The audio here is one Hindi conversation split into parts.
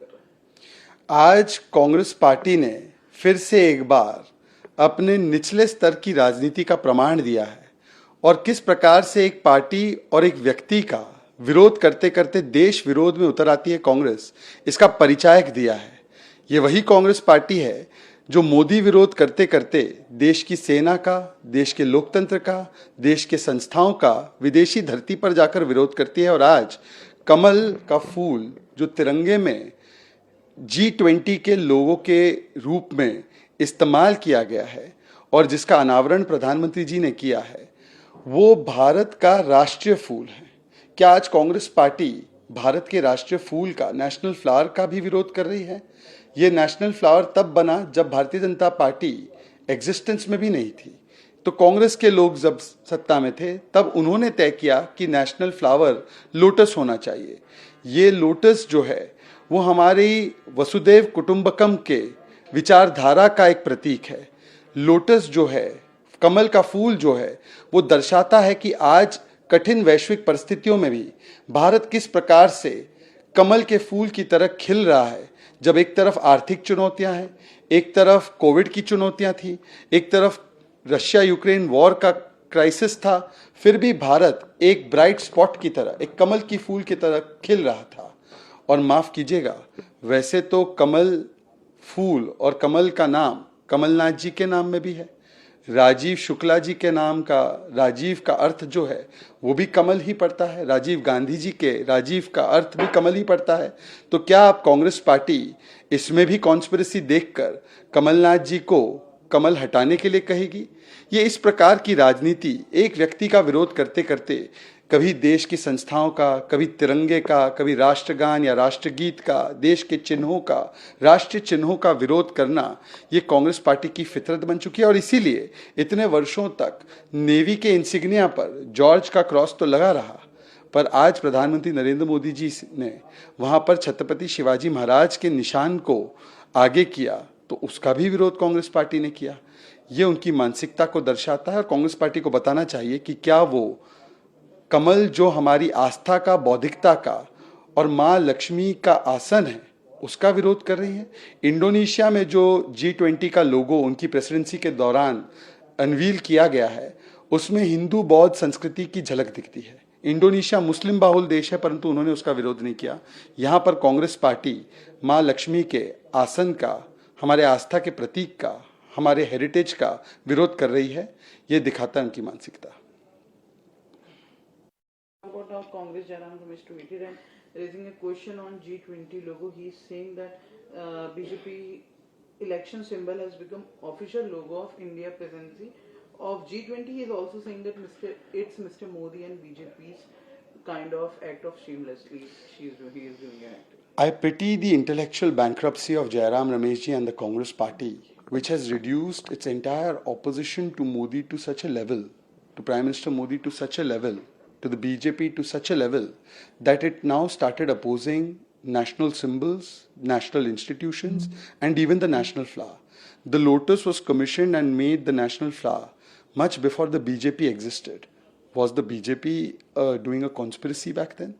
कर रहे हैं। आज कांग्रेस पार्टी ने फिर से एक बार अपने निचले स्तर की राजनीति का प्रमाण दिया है और किस प्रकार से एक पार्टी और एक व्यक्ति का विरोध करते करते देश विरोध में उतर आती है कांग्रेस, इसका परिचायक दिया है। ये वही कांग्रेस पार्टी है जो मोदी विरोध करते करते देश की सेना का, देश के लोकतंत्र का, देश के संस्थाओं का विदेशी धरती पर जाकर विरोध करती है। और आज कमल का फूल जो तिरंगे में G20 के लोगों के रूप में इस्तेमाल किया गया है और जिसका अनावरण प्रधानमंत्री जी ने किया है, वो भारत का राष्ट्रीय फूल है। क्या आज कांग्रेस पार्टी भारत के राष्ट्रीय फूल का, नेशनल फ्लावर का भी विरोध कर रही है? ये नेशनल फ्लावर तब बना जब भारतीय जनता पार्टी एग्जिस्टेंस में भी नहीं थी। तो कांग्रेस के लोग जब सत्ता में थे तब उन्होंने तय किया कि नेशनल फ्लावर लोटस होना चाहिए। ये लोटस जो है वो हमारी वसुदेव कुटुंबकम के विचारधारा का एक प्रतीक है। लोटस जो है, कमल का फूल जो है, वो दर्शाता है कि आज कठिन वैश्विक परिस्थितियों में भी भारत किस प्रकार से कमल के फूल की तरह खिल रहा है। जब एक तरफ आर्थिक चुनौतियां हैं, एक तरफ कोविड की चुनौतियां थी, एक तरफ रशिया यूक्रेन वॉर का क्राइसिस था, फिर भी भारत एक ब्राइट स्पॉट की तरह, एक कमल की फूल की तरह खिल रहा था। और माफ कीजिएगा, वैसे तो कमल फूल और कमल का नाम कमलनाथ जी के नाम में भी है। राजीव शुक्ला जी के नाम का राजीव का अर्थ जो है वो भी कमल ही पड़ता है। राजीव गांधी जी के राजीव का अर्थ भी कमल ही पड़ता है। तो क्या आप कांग्रेस पार्टी इसमें भी कॉन्स्पिरेसी देखकर कमलनाथ जी को कमल हटाने के लिए कहेगी? ये इस प्रकार की राजनीति एक व्यक्ति का विरोध करते करते कभी देश की संस्थाओं का, कभी तिरंगे का, कभी राष्ट्रगान या राष्ट्रगीत का, देश के चिन्हों का, राष्ट्रीय चिन्हों का विरोध करना, ये कांग्रेस पार्टी की फितरत बन चुकी है। और इसीलिए इतने वर्षों तक नेवी के इंसिग्निया पर जॉर्ज का क्रॉस तो लगा रहा, पर आज प्रधानमंत्री नरेंद्र मोदी जी ने वहां पर छत्रपति शिवाजी महाराज के निशान को आगे किया, तो उसका भी विरोध कांग्रेस पार्टी ने किया। ये उनकी मानसिकता को दर्शाता है और कांग्रेस पार्टी को बताना चाहिए कि क्या वो कमल जो हमारी आस्था का, बौद्धिकता का और माँ लक्ष्मी का आसन है, उसका विरोध कर रही है। इंडोनेशिया में जो G20 का लोगो उनकी प्रेसिडेंसी के दौरान अनवील किया गया है, उसमें हिंदू बौद्ध संस्कृति की झलक दिखती है। इंडोनेशिया मुस्लिम बाहुल देश है, परंतु उन्होंने उसका विरोध नहीं किया। यहाँ पर कांग्रेस पार्टी माँ लक्ष्मी के आसन का, हमारे आस्था के प्रतीक का, हमारे हेरिटेज का विरोध कर रही है। ये दिखाता है उनकी मानसिकता। About now Congress Jairam Ramesh tweeted and raising a question on G20 logo. He is saying that BJP election symbol has become official logo of India presidency of G20. He is also saying that it's Mr. Modi and BJP's kind of act of shamelessly he is doing an act. I pity the intellectual bankruptcy of Jairam Rameshji and the Congress party, which has reduced its entire opposition to Modi to such a level, to Prime Minister Modi to such a level, to the BJP to such a level, that it now started opposing national symbols, national institutions, and even the national flower. The lotus was commissioned and made the national flower much before the BJP existed. Was the BJP doing a conspiracy back then?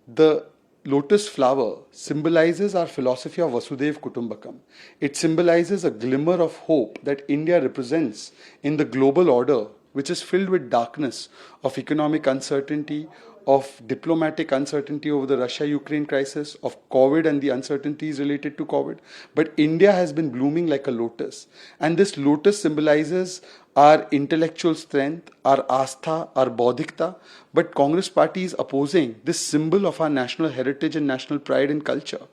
The lotus flower symbolizes our philosophy of Vasudev Kutumbakam. It symbolizes a glimmer of hope that India represents in the global order, which is filled with darkness of economic uncertainty, of diplomatic uncertainty over the Russia-Ukraine crisis, of COVID and the uncertainties related to COVID. But India has been blooming like a lotus. And this lotus symbolizes our intellectual strength, our astha, our bodhikta. But Congress party is opposing this symbol of our national heritage and national pride and culture.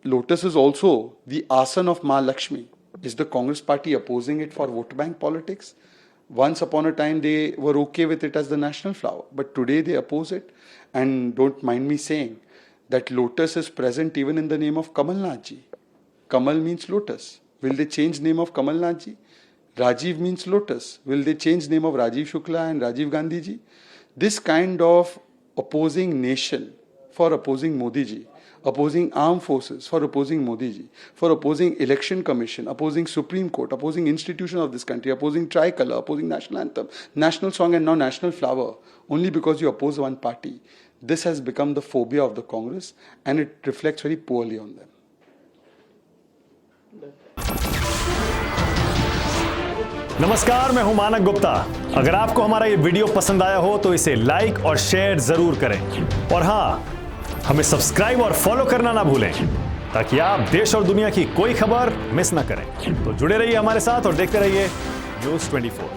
Lotus is also the asan of Ma Lakshmi. Is the Congress party opposing it for vote bank politics? Once upon a time, they were okay with it as the national flower, but today they oppose it. And don't mind me saying that lotus is present even in the name of Kamal Nath ji. Kamal means lotus. Will they change name of Kamal Nath ji? Rajiv means lotus. Will they change name of Rajiv Shukla and Rajiv Gandhi ji? This kind of opposing nation for opposing Modi ji, opposing armed forces for opposing Modi ji, for opposing election commission, opposing Supreme Court, opposing institutions of this country, opposing tricolor, opposing national anthem, national song and now national flower, only because you oppose one party. This has become the phobia of the Congress and it reflects very poorly on them. नमस्कार, मैं हूं मानक गुप्ता। अगर आपको हमारा ये वीडियो पसंद आया हो तो इसे लाइक और शेयर जरूर करें और हां, हमें सब्सक्राइब और फॉलो करना ना भूलें ताकि आप देश और दुनिया की कोई खबर मिस ना करें। तो जुड़े रहिए हमारे साथ और देखते रहिए News 24।